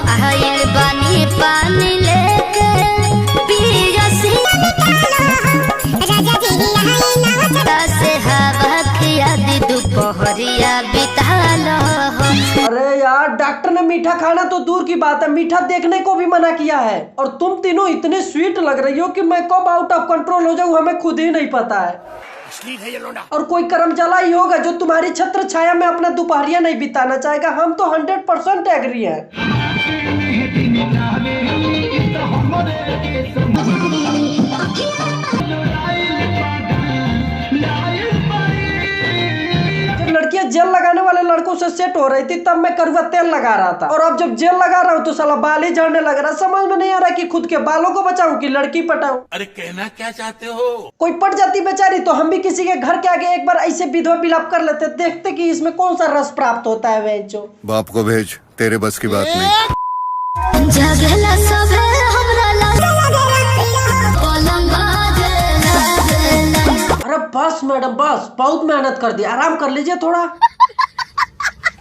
Oil बानी पानी लेके पियसी से हवा खिया दी दोपहरिया बिता लो। अरे यार, डॉक्टर ने मीठा खाना तो दूर की बात है, मीठा देखने को भी मना किया है। और तुम तीनों इतने स्वीट लग रही हो कि मैं कब आउट ऑफ कंट्रोल हो जाऊं हमें खुद ही नहीं पता है। और कोई कर्मचाला ही होगा जो तुम्हारी छत्र छाया में अपना दोपहरिया नहीं बिताना चाहेगा। हम तो 100% एग्री है। लड़कियां जेल लगाने वाले लड़कों से सेट हो रही थी तब मैं कड़वा तेल लगा रहा था, और अब जब जेल लगा रहा हूँ तो साला बाल ही झड़ने लग रहा। समझ में नहीं आ रहा कि खुद के बालों को बचाऊं कि लड़की पटाऊं। अरे कहना क्या चाहते हो? कोई पट जाती बेचारी तो हम भी किसी के घर के आगे एक बार ऐसे विधवा विलाप कर लेते, देखते कि इसमें कौन सा रस प्राप्त होता है। वे जो बाप को भेज, तेरे बस की बात नहीं। जगला सब हमरा अरे बस मैडम बस, बहुत मेहनत कर दी, आराम कर लीजिए थोड़ा।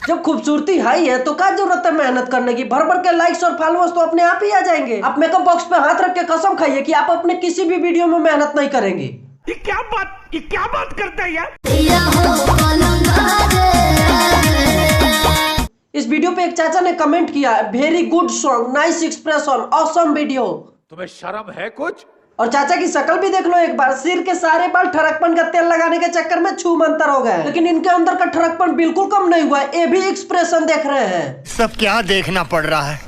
जब खूबसूरती हाई है तो क्या जरूरत है मेहनत करने की। भर भर के लाइक्स और फॉलोअर्स तो अपने आप ही आ जाएंगे। आप मेकअप बॉक्स पे हाथ रख के कसम खाइए कि आप अपने किसी भी वीडियो में मेहनत नहीं करेंगे। ये क्या बात करता है यार? इस वीडियो पे एक चाचा ने कमेंट किया, very good song, nice expression, awesome video. तुम्हें शर्म है कुछ? और चाचा की शक्ल भी देख लो एक बार, सिर के सारे बाल ठरकपन का तेल लगाने के चक्कर में छू मंतर हो गए, लेकिन इनके अंदर का ठरकपन बिल्कुल कम नहीं हुआ। ये भी एक्सप्रेशन देख रहे हैं। सब क्या देखना पड़ रहा है?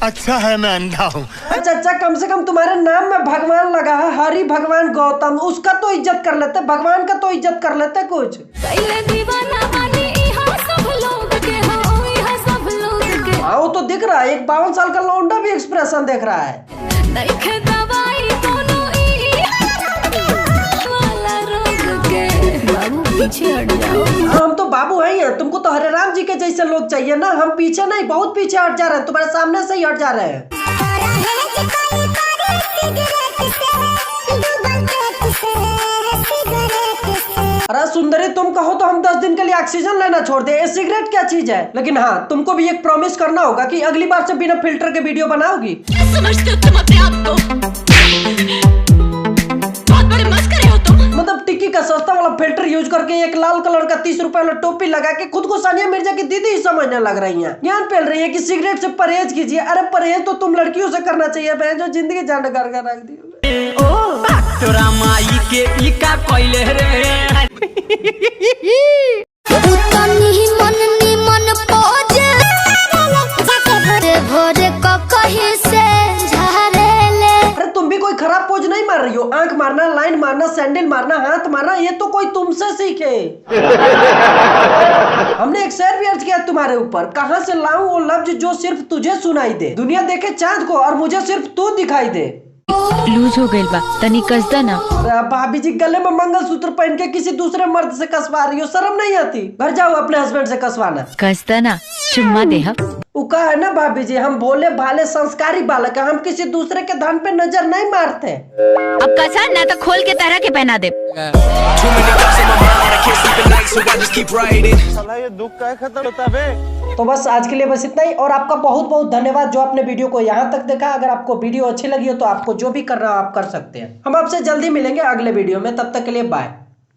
अच्छा है मैं अंधा हूँ। चाचा कम से कम तुम्हारे नाम में भगवान लगा है, हरि भगवान गौतम, उसका तो इज्जत कर लेते, भगवान का तो इज्जत कर लेते कुछ। हाँ वो तो दिख रहा है, एक 52 साल का लौंडा भी एक्सप्रेशन देख रहा है। पीछे हट जाओ। हम तो बाबू हैं, तुमको तो हरे राम जी के जैसे लोग चाहिए ना। हम पीछे नहीं, बहुत पीछे हट जा रहे हैं, तुम्हारे सामने से ही हट जा रहे हैं। अरे सुंदरी, तुम कहो तो हम 10 दिन के लिए ऑक्सीजन लेना छोड़ दे। सिगरेट क्या चीज है? लेकिन हाँ, तुमको भी एक प्रॉमिस करना होगा कि अगली बार से बिना फिल्टर के वीडियो बनाओगी। समझते हो तुम अपने आप को? बहुत बड़े मस्करे हो तुम। मतलब टिक्की का सस्ता वाला फिल्टर यूज करके एक लाल कलर का 30 रुपए वाला टोपी लगा के खुद को सानिया मिर्जा की दीदी ही समझने लग रही हैं। ज्ञान फैल रही है कि सिगरेट से परहेज कीजिए। अरे परहेज तो तुम लड़कियों से करना चाहिए बहन, जो जिंदगी जान कर रख दी। तोरा माई के इका कोइले रे उतनी मन पोज भोरे को कहीं से झारेले। अरे तुम भी कोई खराब पोज नहीं मार रही हो। आंख मारना, लाइन मारना, सैंडल मारना, हाथ मारना, ये तो कोई तुमसे सीखे। हमने एक शेर भी अर्ज किया तुम्हारे ऊपर, कहाँ से लाऊं वो लफ्ज जो सिर्फ तुझे सुनाई दे। दुनिया देखे चांद को और मुझे सिर्फ तू दिखाई दे। लूज हो गई बा, तनी कसदा ना। भाभी जी गले में मंगलसूत्र पहन के किसी दूसरे मर्द से कसवा रही हो, शर्म नहीं आती? घर जाओ अपने हस्बैंड से कसवाना। कसदा ना, चुम्मा दे हम। उका है ना भाभी जी, हम भोले भाले संस्कारी बालक हैं, हम किसी दूसरे के धन पे नजर नहीं मारते। अब कसा ना तो खोल के तरह के पहना दे। ये दुख का खत्म होता है। तो बस आज के लिए बस इतना ही, और आपका बहुत बहुत धन्यवाद जो आपने वीडियो को यहाँ तक देखा। अगर आपको वीडियो अच्छी लगी हो तो आपको जो भी करना हो आप कर सकते हैं। हम आपसे जल्दी मिलेंगे अगले वीडियो में, तब तक के लिए बाय।